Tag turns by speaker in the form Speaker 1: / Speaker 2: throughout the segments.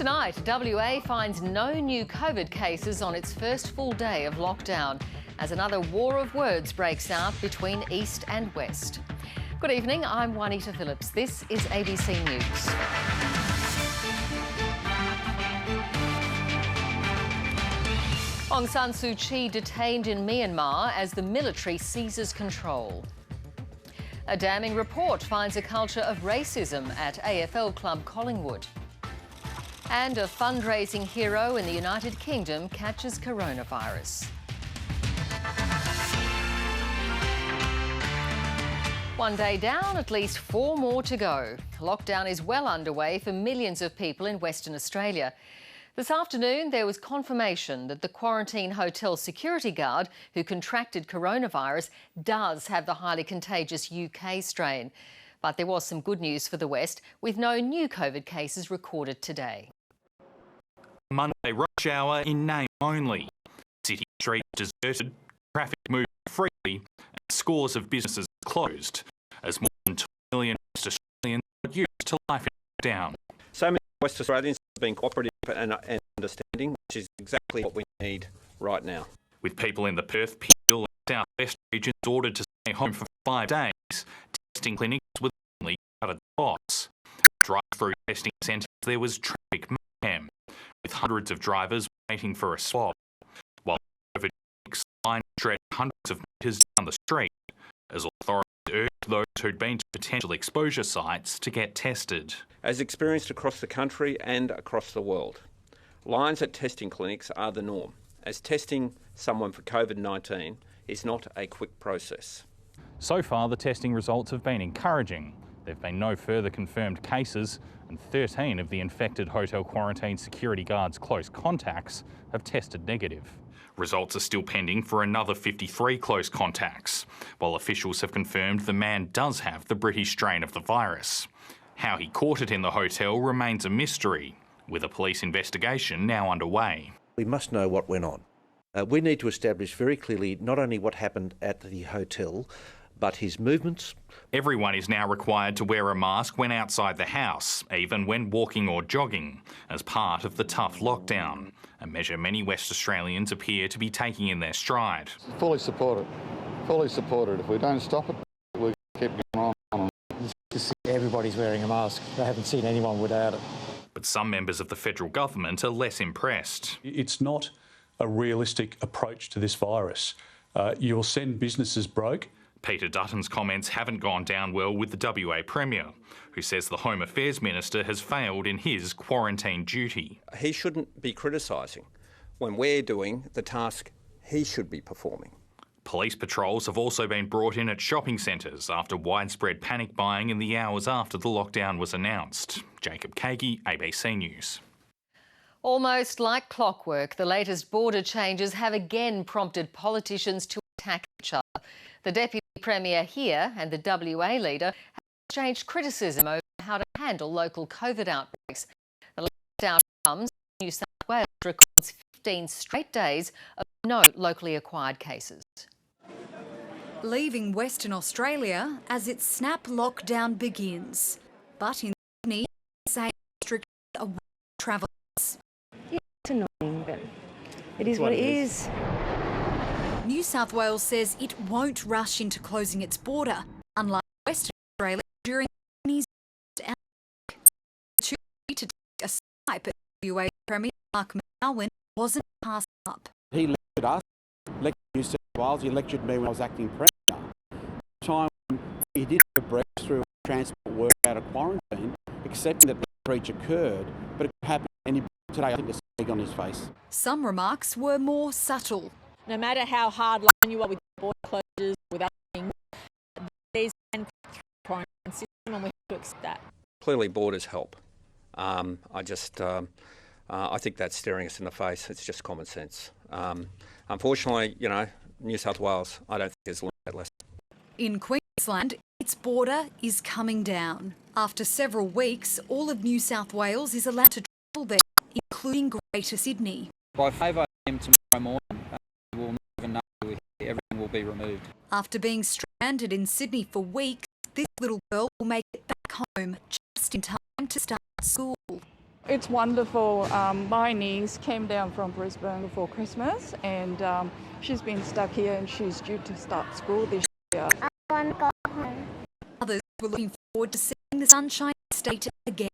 Speaker 1: Tonight, WA finds no new COVID cases on its first full day of lockdown as another war of words breaks out between East and West. Good evening, I'm Juanita Phillips. This is ABC News. Aung San Suu Kyi detained in Myanmar as the military seizes control. A damning report finds a culture of racism at AFL club Collingwood. And a fundraising hero in the United Kingdom catches coronavirus. One day down, at least 4 more to go. Lockdown is well underway for millions of people in Western Australia. This afternoon, there was confirmation that the quarantine hotel security guard who contracted coronavirus does have the highly contagious UK strain. But there was some good news for the West, with no new COVID cases recorded today.
Speaker 2: Monday rush hour in name only. City streets deserted, traffic moving freely, and scores of businesses closed as more than 2 million West Australians got used to life in lockdown.
Speaker 3: So many West Australians have been cooperative and understanding, which is exactly what we need right now.
Speaker 2: With people in the Perth, Peel and South West regions ordered to stay home for 5 days, testing clinics were only crowded spots. Drive-through testing centres, there was traffic mayhem, with hundreds of drivers waiting for a swab, while COVID line stretched hundreds of metres down the street, as authorities urged those who'd been to potential exposure sites to get tested.
Speaker 3: As experienced across the country and across the world, lines at testing clinics are the norm, as testing someone for COVID-19 is not a quick process.
Speaker 2: So far, the testing results have been encouraging. There have been no further confirmed cases, and 13 of the infected hotel quarantine security guards' close contacts have tested negative. Results are still pending for another 53 close contacts, while officials have confirmed the man does have the British strain of the virus. How he caught it in the hotel remains a mystery, with a police investigation now underway.
Speaker 4: We must know what went on. We need to establish very clearly not only what happened at the hotel, but his movements.
Speaker 2: Everyone is now required to wear a mask when outside the house, even when walking or jogging, as part of the tough lockdown, a measure many West Australians appear to be taking in their stride.
Speaker 5: Fully support it. Fully support it. If we don't stop it, we'll keep going on.
Speaker 6: Everybody's wearing a mask. I haven't seen anyone without it.
Speaker 2: But some members of the federal government are less impressed.
Speaker 7: It's not a realistic approach to this virus. You'll send businesses broke.
Speaker 2: Peter Dutton's comments haven't gone down well with the WA Premier, who says the Home Affairs Minister has failed in his quarantine duty.
Speaker 3: He shouldn't be criticising when we're doing the task he should be performing.
Speaker 2: Police patrols have also been brought in at shopping centres after widespread panic buying in the hours after the lockdown was announced. Jacob Kagi, ABC News.
Speaker 1: Almost like clockwork, the latest border changes have again prompted politicians to attack each other. The Deputy Premier here and the WA leader have exchanged criticism over how to handle local COVID outbreaks. The latest out comes New South Wales records 15 straight days of no locally acquired cases.
Speaker 8: Leaving Western Australia as its snap lockdown begins. But in Sydney, say restrictions are travellers.
Speaker 9: It's annoying, but it is what it is.
Speaker 8: New South Wales says it won't rush into closing its border, unlike Western Australia during Sydney's outbreak. To take a snipe at WA Premier Mark McGowan wasn't passed up.
Speaker 10: He lectured us, lectured New South Wales, he lectured me when I was acting Premier. The time he did a break through transport work out of quarantine, accepting that the breach occurred, but it could happen any today. I think there's a on his face.
Speaker 8: Some remarks were more subtle.
Speaker 11: No matter how hard line you are with border closures, with other things, there's a quarantine system and we have to accept that.
Speaker 3: Clearly borders help. I think that's staring us in the face. It's just common sense. Unfortunately, New South Wales, I don't think has learned that lesson.
Speaker 8: In Queensland, its border is coming down. After several weeks, all of New South Wales is allowed to travel there, including Greater Sydney.
Speaker 12: By 5 a.m. tomorrow morning, we'll not even know everything will be removed.
Speaker 8: After being stranded in Sydney for weeks, this little girl will make it back home just in time to start school.
Speaker 13: It's wonderful. My niece came down from Brisbane before Christmas and she's been stuck here and she's due to start school this year.
Speaker 8: I want to go home. Others were looking forward to seeing the Sunshine State again.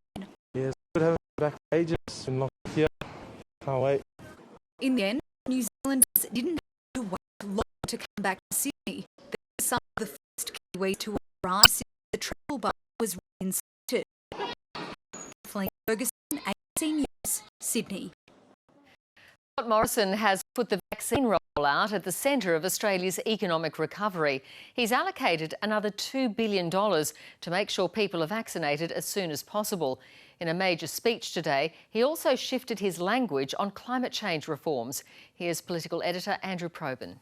Speaker 14: Yeah, it's good having it back for ages. Been locked here. Can't wait.
Speaker 8: In the end, New Zealanders didn't have to wait long to come back to Sydney. They were some of the first Kiwis to arrive since the travel bubble was reinstated. Ferguson, ABC News, Sydney.
Speaker 1: Scott Morrison has put the vaccine rollout at the centre of Australia's economic recovery. He's allocated another $2 billion to make sure people are vaccinated as soon as possible. In a major speech today, he also shifted his language on climate change reforms. Here's political editor Andrew Probyn.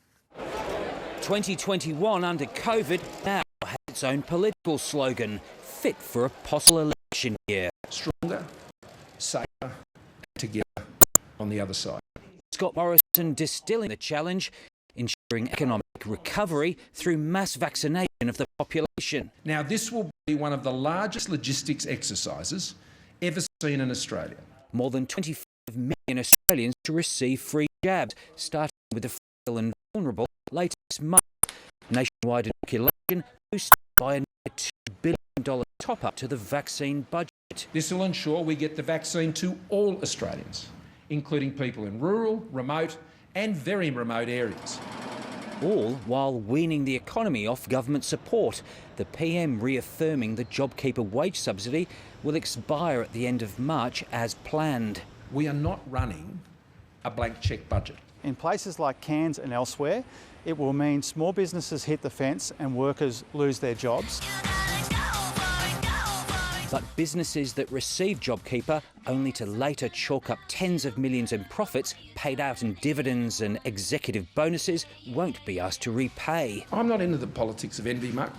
Speaker 15: 2021 under COVID now has its own political slogan, fit for a possible election year.
Speaker 16: Stronger, safer, together on the other side.
Speaker 15: Scott Morrison distilling the challenge, ensuring economic recovery through mass vaccination of the population.
Speaker 16: Now, this will be one of the largest logistics exercises ever seen in Australia.
Speaker 15: More than 25 million Australians to receive free jabs, starting with the frail and vulnerable later this month. Nationwide inoculation boosted by a $2 billion top-up to the vaccine budget.
Speaker 16: This will ensure we get the vaccine to all Australians, including people in rural, remote and very remote areas.
Speaker 15: All while weaning the economy off government support. The PM reaffirming the JobKeeper wage subsidy will expire at the end of March as planned.
Speaker 16: We are not running a blank cheque budget.
Speaker 6: In places like Cairns and elsewhere, it will mean small businesses hit the fence and workers lose their jobs.
Speaker 15: But businesses that receive JobKeeper only to later chalk up tens of millions in profits paid out in dividends and executive bonuses won't be asked to repay.
Speaker 16: I'm not into the politics of envy, Mark.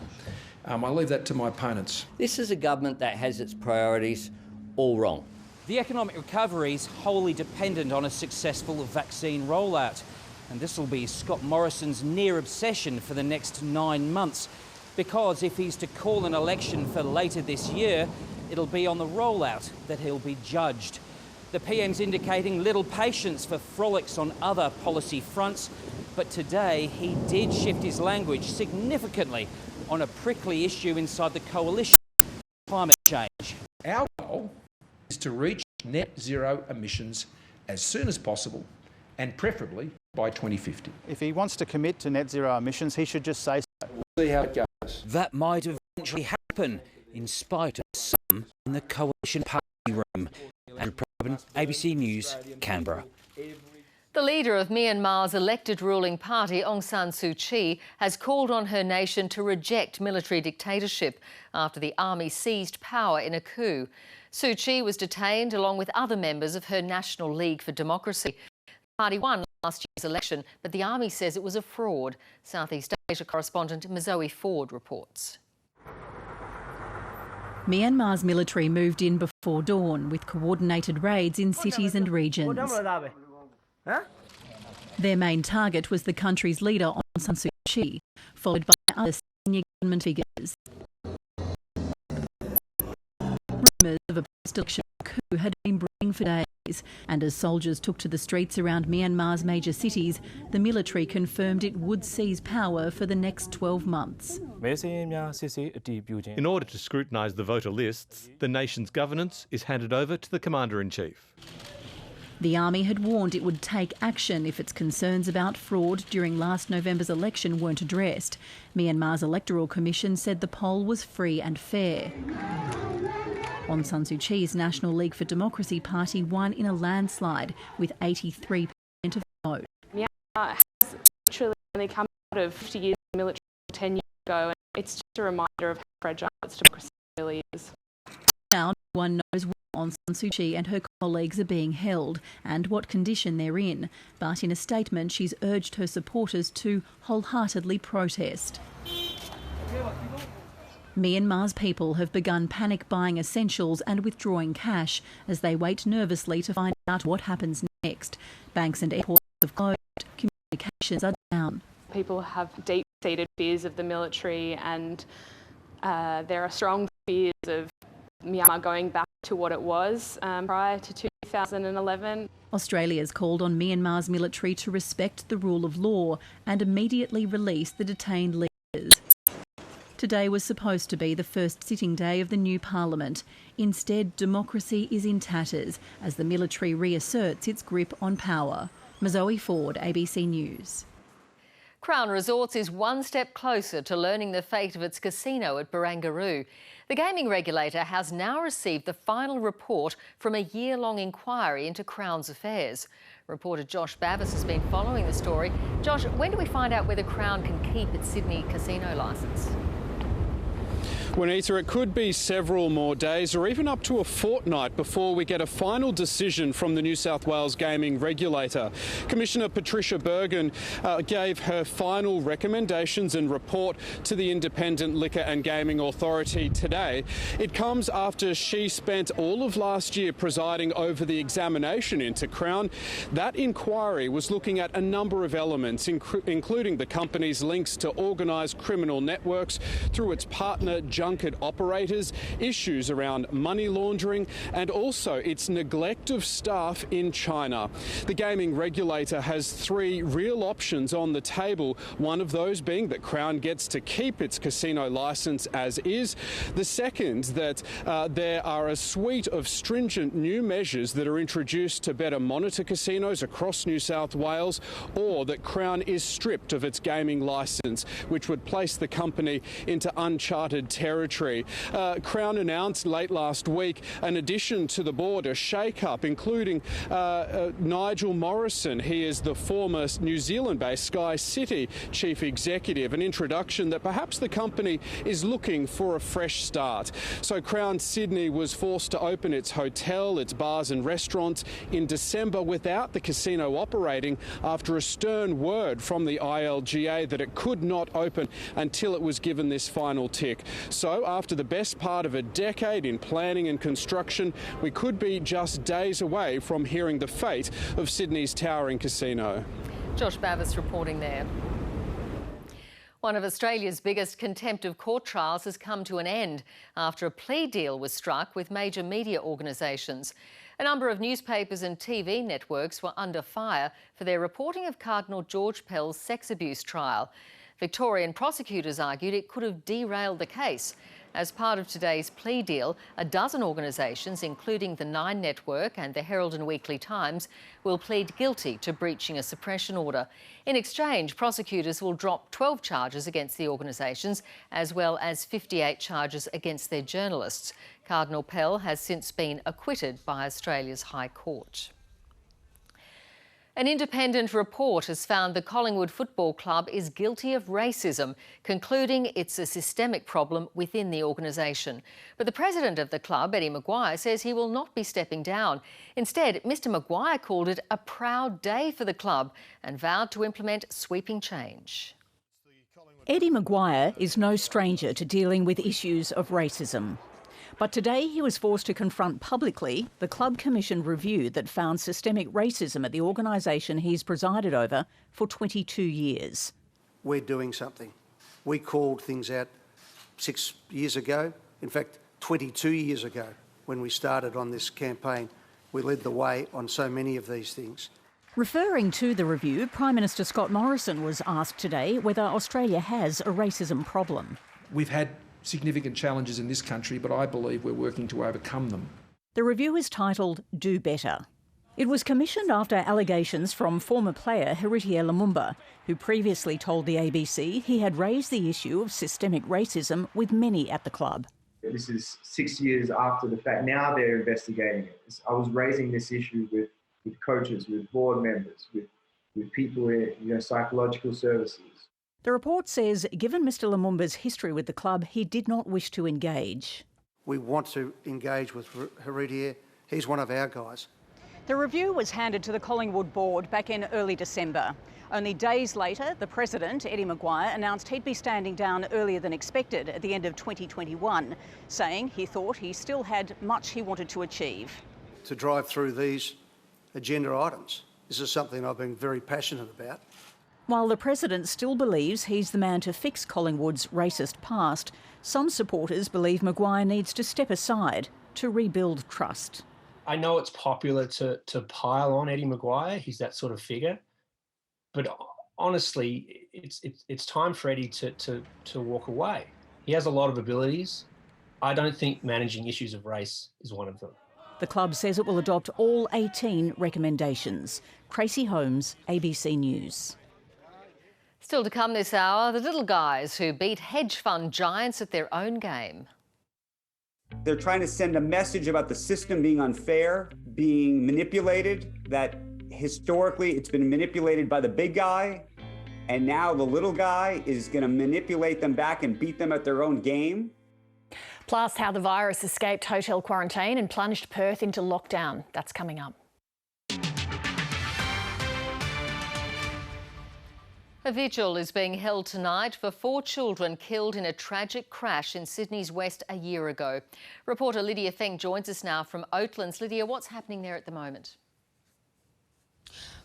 Speaker 16: I leave that to my opponents.
Speaker 17: This is a government that has its priorities all wrong.
Speaker 15: The economic recovery is wholly dependent on a successful vaccine rollout. And this will be Scott Morrison's near obsession for the next 9 months. Because if he's to call an election for later this year, it'll be on the rollout that he'll be judged. The PM's indicating little patience for frolics on other policy fronts, but today he did shift his language significantly on a prickly issue inside the coalition, climate change.
Speaker 16: Our goal is to reach net zero emissions as soon as possible and preferably by 2050.
Speaker 6: If he wants to commit to net zero emissions, he should just say so.
Speaker 16: We'll see how it goes.
Speaker 15: That might eventually happen, in spite of some in the coalition party room. Andrew Probyn, ABC News, Canberra.
Speaker 1: The leader of Myanmar's elected ruling party, Aung San Suu Kyi, has called on her nation to reject military dictatorship after the army seized power in a coup. Suu Kyi was detained along with other members of her National League for Democracy. The party won last year's election, but the army says it was a fraud. Southeast Asia correspondent Mazoe Ford reports.
Speaker 18: Myanmar's military moved in before dawn with coordinated raids in cities and regions. Their main target was the country's leader, Aung San Suu Kyi, followed by other senior government figures. Rumours of a post-election coup had been brewing for days, and as soldiers took to the streets around Myanmar's major cities, the military confirmed it would seize power for the next 12 months.
Speaker 19: In order to scrutinise the voter lists, the nation's governance is handed over to the Commander-in-Chief.
Speaker 18: The army had warned it would take action if its concerns about fraud during last November's election weren't addressed. Myanmar's Electoral Commission said the poll was free and fair. Aung San Suu Kyi's National League for Democracy party won in a landslide with 83% of the vote.
Speaker 20: Myanmar has literally only come out of 50 years of military 10 years ago, and it's just a reminder of how fragile its democracy really is.
Speaker 18: Now, no one knows where Aung San Suu Kyi and her colleagues are being held and what condition they're in, but in a statement she's urged her supporters to wholeheartedly protest. Myanmar's people have begun panic buying essentials and withdrawing cash as they wait nervously to find out what happens next. Banks and airports have closed, communications are down.
Speaker 20: People have deep-seated fears of the military, and there are strong fears of Myanmar going back to what it was prior to 2011.
Speaker 18: Australia's called on Myanmar's military to respect the rule of law and immediately release the detained leaders. Today was supposed to be the first sitting day of the new parliament. Instead, democracy is in tatters as the military reasserts its grip on power. Mazoe Ford, ABC News.
Speaker 1: Crown Resorts is one step closer to learning the fate of its casino at Barangaroo. The gaming regulator has now received the final report from a year-long inquiry into Crown's affairs. Reporter Josh Bavis has been following the story. Josh, when do we find out whether Crown can keep its Sydney casino licence?
Speaker 21: Juanita, it could be several more days or even up to a fortnight before we get a final decision from the New South Wales gaming regulator. Commissioner Patricia Bergen gave her final recommendations and report to the Independent Liquor and Gaming Authority today. It comes after she spent all of last year presiding over the examination into Crown. That inquiry was looking at a number of elements, including the company's links to organised criminal networks through its partner junket operators, issues around money laundering and also its neglect of staff in China. The gaming regulator has three real options on the table, one of those being that Crown gets to keep its casino licence as is. The second, that there are a suite of stringent new measures that are introduced to better monitor casinos across New South Wales, or that Crown is stripped of its gaming licence, which would place the company into uncharted territory. Crown announced late last week an addition to the board, a shake-up, including Nigel Morrison. He is the former New Zealand-based Sky City chief executive, an introduction that perhaps the company is looking for a fresh start. So Crown Sydney was forced to open its hotel, its bars and restaurants in December without the casino operating after a stern word from the ILGA that it could not open until it was given this final tick. So after the best part of a decade in planning and construction, we could be just days away from hearing the fate of Sydney's towering casino.
Speaker 1: Josh Bavis reporting there. One of Australia's biggest contempt of court trials has come to an end after a plea deal was struck with major media organisations. A number of newspapers and TV networks were under fire for their reporting of Cardinal George Pell's sex abuse trial. Victorian prosecutors argued it could have derailed the case. As part of today's plea deal, a dozen organisations, including the Nine Network and the Herald and Weekly Times, will plead guilty to breaching a suppression order. In exchange, prosecutors will drop 12 charges against the organisations, as well as 58 charges against their journalists. Cardinal Pell has since been acquitted by Australia's High Court. An independent report has found the Collingwood Football Club is guilty of racism, concluding it's a systemic problem within the organisation. But the president of the club, Eddie Maguire, says he will not be stepping down. Instead, Mr Maguire called it a proud day for the club and vowed to implement sweeping change.
Speaker 22: Eddie Maguire is no stranger to dealing with issues of racism. But today he was forced to confront publicly the club commissioned review that found systemic racism at the organisation he's presided over for 22 years.
Speaker 23: We're doing something. We called things out 6 years ago, in fact 22 years ago when we started on this campaign. We led the way on so many of these things.
Speaker 22: Referring to the review, Prime Minister Scott Morrison was asked today whether Australia has a racism problem.
Speaker 16: We've had significant challenges in this country, but I believe we're working to overcome them.
Speaker 22: The review is titled Do Better. It was commissioned after allegations from former player Heritier Lumumba, who previously told the ABC he had raised the issue of systemic racism with many at the club.
Speaker 24: This is 6 years after the fact. Now they're investigating it. I was raising this issue with coaches, with board members, with people in psychological services.
Speaker 22: The report says, given Mr Lumumba's history with the club, he did not wish to engage.
Speaker 23: We want to engage with Heritier. He's one of our guys.
Speaker 22: The review was handed to the Collingwood board back in early December. Only days later, the president, Eddie Maguire, announced he'd be standing down earlier than expected at the end of 2021, saying he thought he still had much he wanted to achieve.
Speaker 23: To drive through these agenda items. This is something I've been very passionate about.
Speaker 22: While the president still believes he's the man to fix Collingwood's racist past, some supporters believe Maguire needs to step aside to rebuild trust.
Speaker 2: I know it's popular to pile on Eddie Maguire. He's that sort of figure. But honestly, it's time for Eddie to walk away. He has a lot of abilities. I don't think managing issues of race is one of them.
Speaker 22: The club says it will adopt all 18 recommendations. Tracy Holmes, ABC News.
Speaker 1: Still to come this hour, the little guys who beat hedge fund giants at their own game.
Speaker 4: They're trying to send a message about the system being unfair, being manipulated, that historically it's been manipulated by the big guy, and now the little guy is going to manipulate them back and beat them at their own game.
Speaker 5: Plus, how the virus escaped hotel quarantine and plunged Perth into lockdown. That's coming up.
Speaker 1: A vigil is being held tonight for 4 children killed in a tragic crash in Sydney's West a year ago. Reporter Lydia Feng joins us now from Oatlands. Lydia, what's happening there at the moment?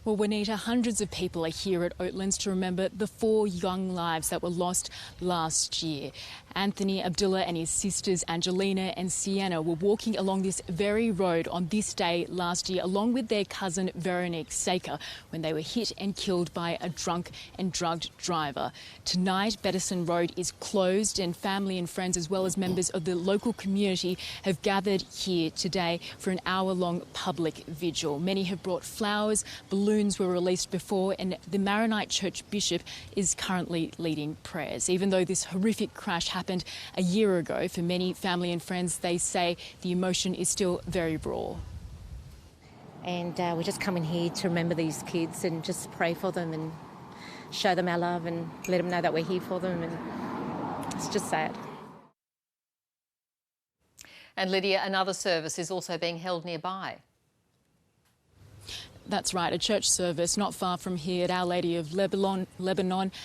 Speaker 7: Well, Juanita, hundreds of people are here at Oatlands to remember the 4 young lives that were lost last year. Anthony, Abdullah and his sisters Angelina and Sienna were walking along this very road on this day last year, along with their cousin Veronique Saker, when they were hit and killed by a drunk and drugged driver. Tonight, Bettison Road is closed and family and friends, as well as members of the local community, have gathered here today for an hour-long public vigil. Many have brought flowers, balloons were released before, and the Maronite Church Bishop is currently leading prayers. Even though this horrific crash happened a year ago, for many family and friends, they say the emotion is still very raw.
Speaker 25: And we're just coming here to remember these kids and just pray for them and show them our love and let them know that we're here for them, and it's just sad.
Speaker 1: And Lydia, another service is also being held nearby.
Speaker 7: That's right, a church service not far from here at Our Lady of Lebanon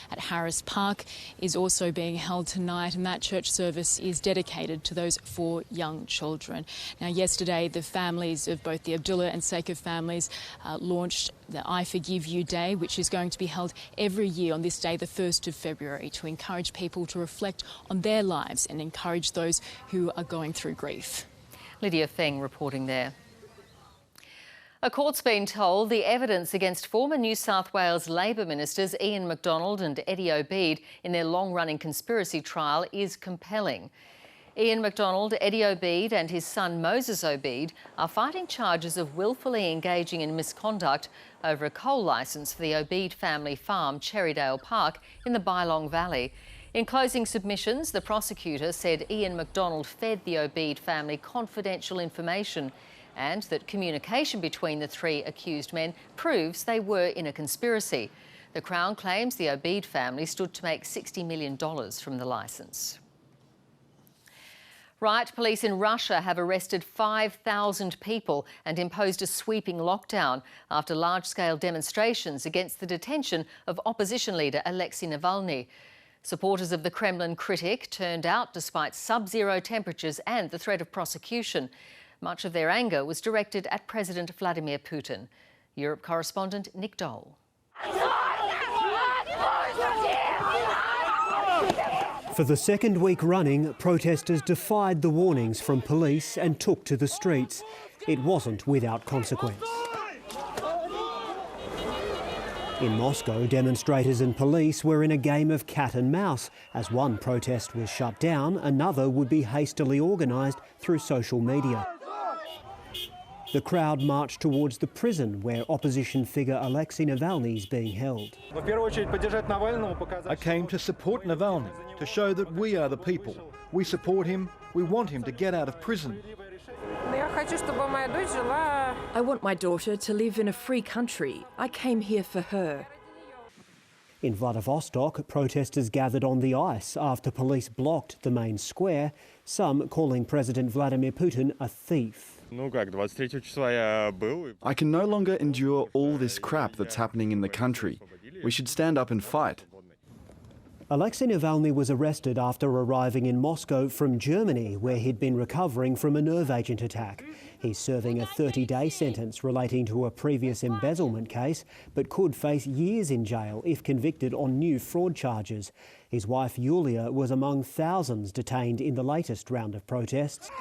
Speaker 7: at Harris Park is also being held tonight, and that church service is dedicated to those 4 young children. Now, yesterday, the families of both the Abdullah and Saker families launched the I Forgive You Day, which is going to be held every year on this day, the 1st of February, to encourage people to reflect on their lives and encourage those who are going through grief.
Speaker 1: Lydia Feng reporting there. A court's been told the evidence against former New South Wales Labor ministers Ian McDonald and Eddie Obeid in their long-running conspiracy trial is compelling. Ian McDonald, Eddie Obeid and his son Moses Obeid are fighting charges of wilfully engaging in misconduct over a coal licence for the Obeid family farm, Cherrydale Park, in the Bylong Valley. In closing submissions, the prosecutor said Ian McDonald fed the Obeid family confidential information and that communication between the 3 accused men proves they were in a conspiracy. The Crown claims the Obeid family stood to make $60 million from the licence. Right, police in Russia have arrested 5,000 people and imposed a sweeping lockdown after large-scale demonstrations against the detention of opposition leader Alexei Navalny. Supporters of the Kremlin critic turned out despite sub-zero temperatures and the threat of prosecution. Much of their anger was directed at President Vladimir Putin. Europe correspondent Nick Dole.
Speaker 26: For the second week running, protesters defied the warnings from police and took to the streets. It wasn't without consequence. In Moscow, demonstrators and police were in a game of cat and mouse. As one protest was shut down, another would be hastily organised through social media. The crowd marched towards the prison where opposition figure Alexei Navalny is being held.
Speaker 27: I came to support Navalny, to show that we are the people. We support him. We want him to get out of prison.
Speaker 28: I want my daughter to live in a free country. I came here for her.
Speaker 26: In Vladivostok, protesters gathered on the ice after police blocked the main square, some calling President Vladimir Putin a thief.
Speaker 29: I can no longer endure all this crap that's happening in the country. We should stand up and fight.
Speaker 26: Alexei Navalny was arrested after arriving in Moscow from Germany, where he'd been recovering from a nerve agent attack. He's serving a 30-day sentence relating to a previous embezzlement case, but could face years in jail if convicted on new fraud charges. His wife Yulia was among thousands detained in the latest round of protests.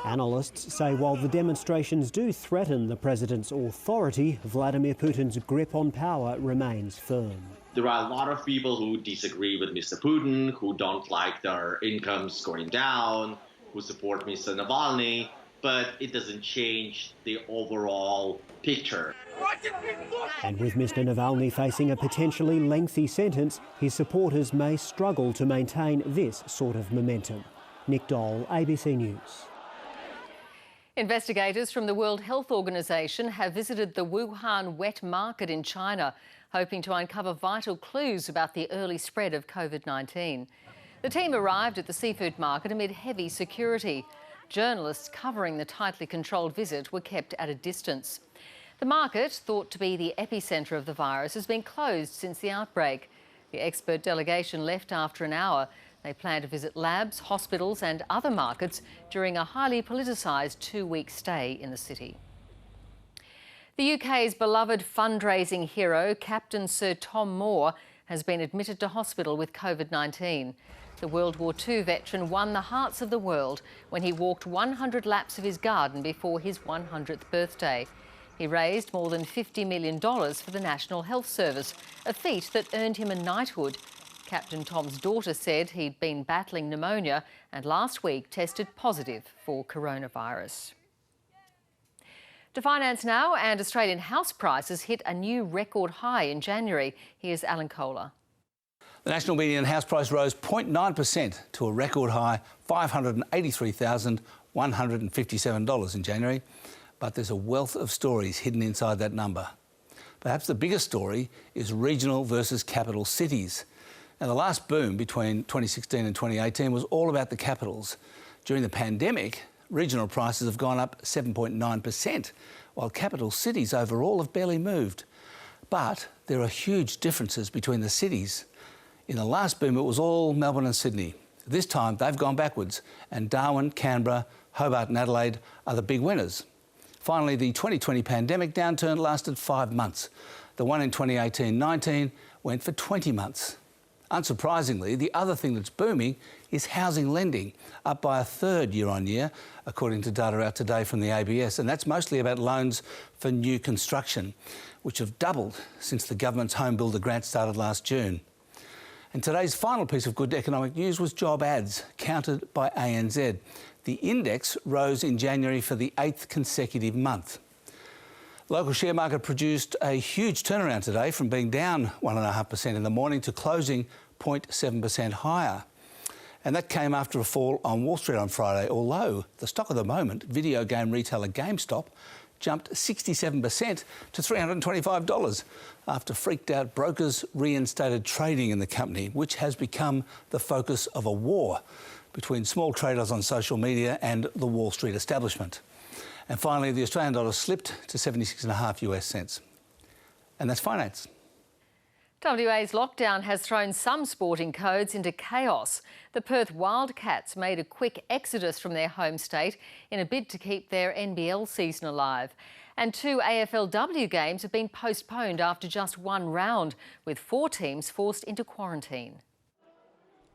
Speaker 26: Analysts say while the demonstrations do threaten the president's authority, Vladimir Putin's grip on power remains firm.
Speaker 3: There are a lot of people who disagree with Mr. Putin, who don't like their incomes going down, who support Mr. Navalny, but it doesn't change the overall picture.
Speaker 26: And with Mr. Navalny facing a potentially lengthy sentence, his supporters may struggle to maintain this sort of momentum. Nick Dole, ABC News.
Speaker 1: Investigators from the World Health Organization have visited the Wuhan wet market in China, hoping to uncover vital clues about the early spread of COVID-19. The team arrived at the seafood market amid heavy security. Journalists covering the tightly controlled visit were kept at a distance. The market, thought to be the epicentre of the virus, has been closed since the outbreak. The expert delegation left after an hour. They plan to visit labs, hospitals and other markets during a highly politicised 2-week stay in the city. The UK's beloved fundraising hero, Captain Sir Tom Moore, has been admitted to hospital with COVID-19. The World War II veteran won the hearts of the world when he walked 100 laps of his garden before his 100th birthday. He raised more than $50 million for the National Health Service, a feat that earned him a knighthood. Captain Tom's daughter said he'd been battling pneumonia and last week tested positive for coronavirus. To finance now, and Australian house prices hit a new record high in January. Here's Alan Kohler.
Speaker 8: The national median house price rose 0.9% to a record high $583,157 in January. But there's a wealth of stories hidden inside that number. Perhaps the biggest story is regional versus capital cities. Now, the last boom between 2016 and 2018 was all about the capitals. During the pandemic, regional prices have gone up 7.9%, while capital cities overall have barely moved. But there are huge differences between the cities. In the last boom, it was all Melbourne and Sydney. This time, they've gone backwards, and Darwin, Canberra, Hobart and Adelaide are the big winners. Finally, the 2020 pandemic downturn lasted 5 months. The one in 2018-19 went for 20 months. Unsurprisingly, the other thing that's booming is housing lending, up by a third year on year, according to data out today from the ABS. And that's mostly about loans for new construction, which have doubled since the government's home builder grant started last June. And today's final piece of good economic news was job ads, counted by ANZ. The index rose in January for the 8th consecutive month. The local share market produced a huge turnaround today, from being down 1.5% in the morning to closing 0.7% higher. And that came after a fall on Wall Street on Friday, although the stock of the moment, video game retailer GameStop, jumped 67% to $325 after freaked-out brokers reinstated trading in the company, which has become the focus of a war between small traders on social media and the Wall Street establishment. And finally, the Australian dollar slipped to 76.5 US cents. And that's finance.
Speaker 1: WA's lockdown has thrown some sporting codes into chaos. The Perth Wildcats made a quick exodus from their home state in a bid to keep their NBL season alive. And 2 AFLW games have been postponed after just 1 round, with 4 teams forced into quarantine.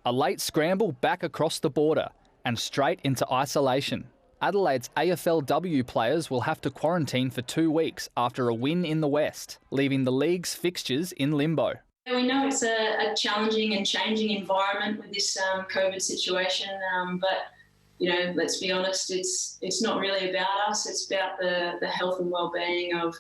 Speaker 9: A late scramble back across the border and straight into isolation. Adelaide's AFLW players will have to quarantine for 2 weeks after a win in the West, leaving the league's fixtures in limbo.
Speaker 10: We know it's a challenging and changing environment with this COVID situation, but you know, let's be honest, it's not really about us. It's about the health and well-being of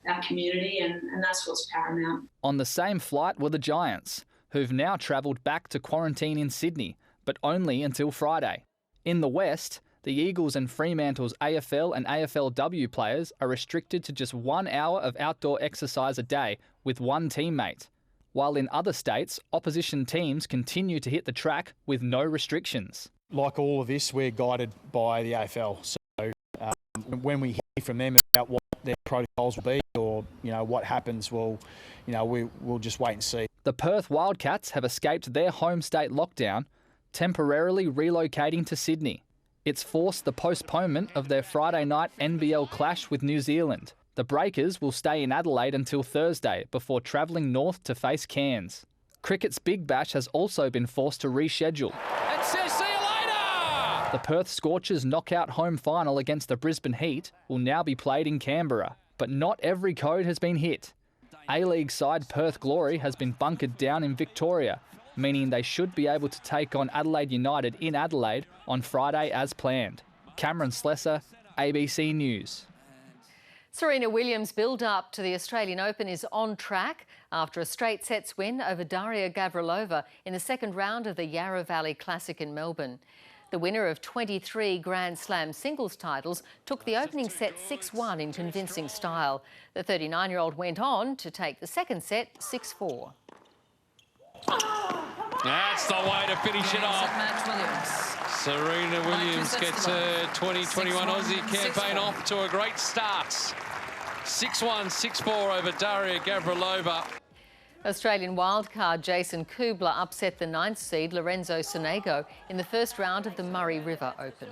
Speaker 10: our community, and that's what's paramount.
Speaker 9: On the same flight were the Giants, who've now travelled back to quarantine in Sydney, but only until Friday. In the West, the Eagles and Fremantle's AFL and AFLW players are restricted to just 1 hour of outdoor exercise a day with 1 teammate, while in other states, opposition teams continue to hit the track with no restrictions.
Speaker 6: Like all of this, we're guided by the AFL. So when we hear from them about what
Speaker 27: their protocols will be, or what happens. We'll just wait and see.
Speaker 9: The Perth Wildcats have escaped their home state lockdown, temporarily relocating to Sydney. It's forced the postponement of their Friday night NBL clash with New Zealand. The Breakers will stay in Adelaide until Thursday before travelling north to face Cairns. Cricket's Big Bash has also been forced to reschedule.
Speaker 11: It says see you later!
Speaker 9: The Perth Scorchers knockout home final against the Brisbane Heat will now be played in Canberra, but not every code has been hit. A-League side Perth Glory has been bunkered down in Victoria, meaning they should be able to take on Adelaide United in Adelaide on Friday as planned. Cameron Slessor, ABC News.
Speaker 1: Serena Williams' build-up to the Australian Open is on track after a straight sets win over Daria Gavrilova in the second round of the Yarra Valley Classic in Melbourne. The winner of 23 Grand Slam singles titles took the opening set 6-1 in convincing style. The 39-year-old went on to take the second set 6-4.
Speaker 11: That's the way to finish it off. Serena Williams gets her 2021 Aussie campaign off to a great start. 6-1, 6-4 over Daria Gavrilova.
Speaker 1: Australian wildcard Jason Kubler upset the 9th seed Lorenzo Sonego in the first round of the Murray River Open.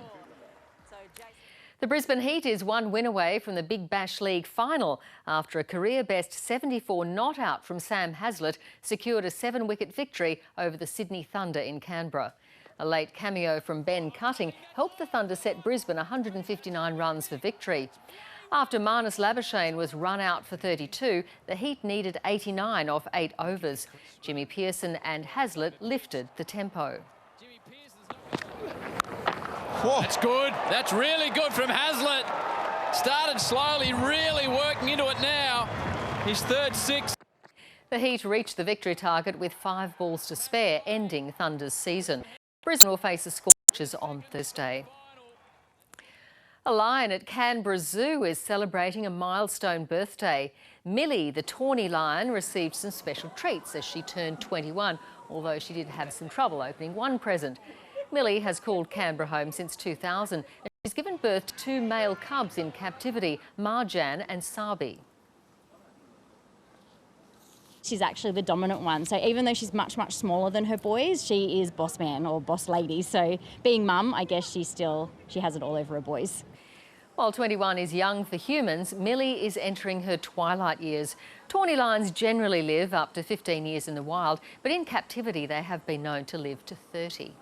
Speaker 1: The Brisbane Heat is one win away from the Big Bash League final after a career-best 74 not out from Sam Haslett secured a 7-wicket victory over the Sydney Thunder in Canberra. A late cameo from Ben Cutting helped the Thunder set Brisbane 159 runs for victory. After Marnus Labuschagne was run out for 32, the Heat needed 89 off 8 overs. Jimmy Pearson and Haslett lifted the tempo.
Speaker 11: Whoa. That's good. That's really good from Haslett. Started slowly, really working into it now. His third 6.
Speaker 1: The Heat reached the victory target with 5 balls to spare, ending Thunder's season. Brisbane will face the Scorchers on Thursday. A lion at Canberra Zoo is celebrating a milestone birthday. Millie, the tawny lion, received some special treats as she turned 21, although she did have some trouble opening one present. Millie has called Canberra home since 2000 and she's given birth to 2 male cubs in captivity, Marjan and Sabi.
Speaker 12: She's actually the dominant one, so even though she's much, much smaller than her boys, she is boss man or boss lady. So being mum, I guess she has it all over her boys.
Speaker 1: While 21 is young for humans, Millie is entering her twilight years. Tawny lions generally live up to 15 years in the wild, but in captivity they have been known to live to 30.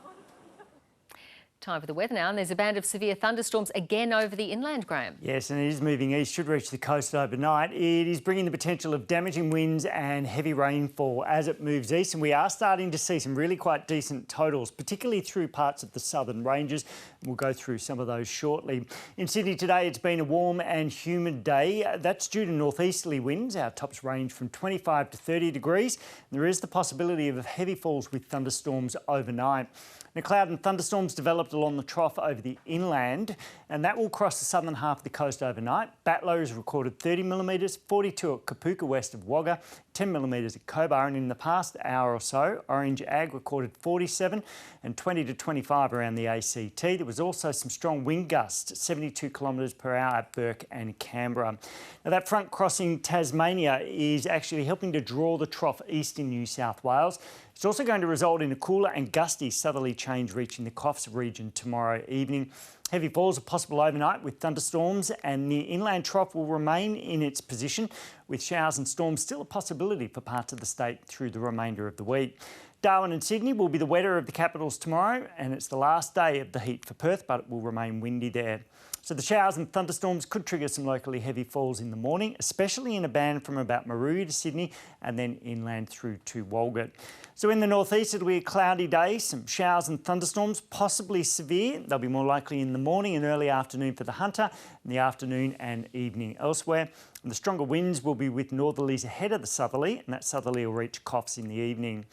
Speaker 1: Time for the weather now, and there's a band of severe thunderstorms again over the inland, Graham.
Speaker 13: Yes, and it is moving east, should reach the coast overnight. It is bringing the potential of damaging winds and heavy rainfall as it moves east, and we are starting to see some really quite decent totals, particularly through parts of the southern ranges. We'll go through some of those shortly. In Sydney today, it's been a warm and humid day. That's due to northeasterly winds. Our tops range from 25 to 30 degrees. There is the possibility of heavy falls with thunderstorms overnight. Now, cloud and thunderstorms developed along the trough over the inland, and that will cross the southern half of the coast overnight. Batlow has recorded 30 millimetres, 42 at Kapuka west of Wagga, 10 millimetres at Cobar, and in the past hour or so, Orange Ag recorded 47 and 20 to 25 around the ACT. There was also some strong wind gusts, 72 kilometres per hour at Burke and Canberra. Now, that front crossing Tasmania is actually helping to draw the trough east in New South Wales. It's also going to result in a cooler and gusty southerly change reaching the Coffs region tomorrow evening. Heavy falls are possible overnight with thunderstorms, and the inland trough will remain in its position with showers and storms still a possibility for parts of the state through the remainder of the week. Darwin and Sydney will be the wetter of the capitals tomorrow, and it's the last day of the heat for Perth, but it will remain windy there. So the showers and thunderstorms could trigger some locally heavy falls in the morning, especially in a band from about Maruya to Sydney and then inland through to Walgett. So in the northeast, it'll be a cloudy day, some showers and thunderstorms, possibly severe. They'll be more likely in the morning and early afternoon for the Hunter, in the afternoon and evening elsewhere. And the stronger winds will be with northerlies ahead of the southerly, and that southerly will reach Coffs in the evening.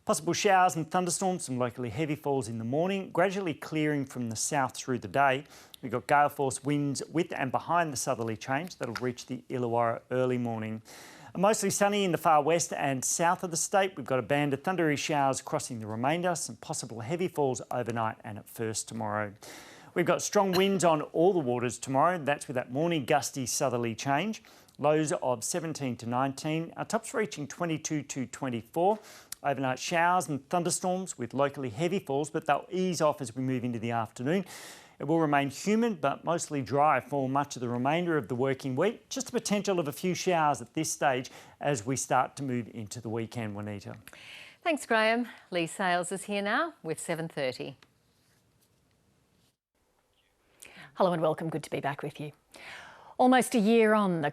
Speaker 13: Possible showers and thunderstorms, some locally heavy falls in the morning, gradually clearing from the south through the day. We've got gale force winds with and behind the southerly change that'll reach the Illawarra early morning. Mostly sunny in the far west and south of the state. We've got a band of thundery showers crossing the remainder, some possible heavy falls overnight and at first tomorrow. We've got strong winds on all the waters tomorrow. That's with that morning gusty southerly change. Lows of 17 to 19. Our tops reaching 22 to 24. Overnight showers and thunderstorms with locally heavy falls, but they'll ease off as we move into the afternoon. It will remain humid but mostly dry for much of the remainder of the working week. Just the potential of a few showers at this stage as we start to move into the weekend, Juanita.
Speaker 1: Thanks, Graham. Lee Sales is here now with 7:30.
Speaker 5: Hello and welcome. Good to be back with you. Almost a year on, the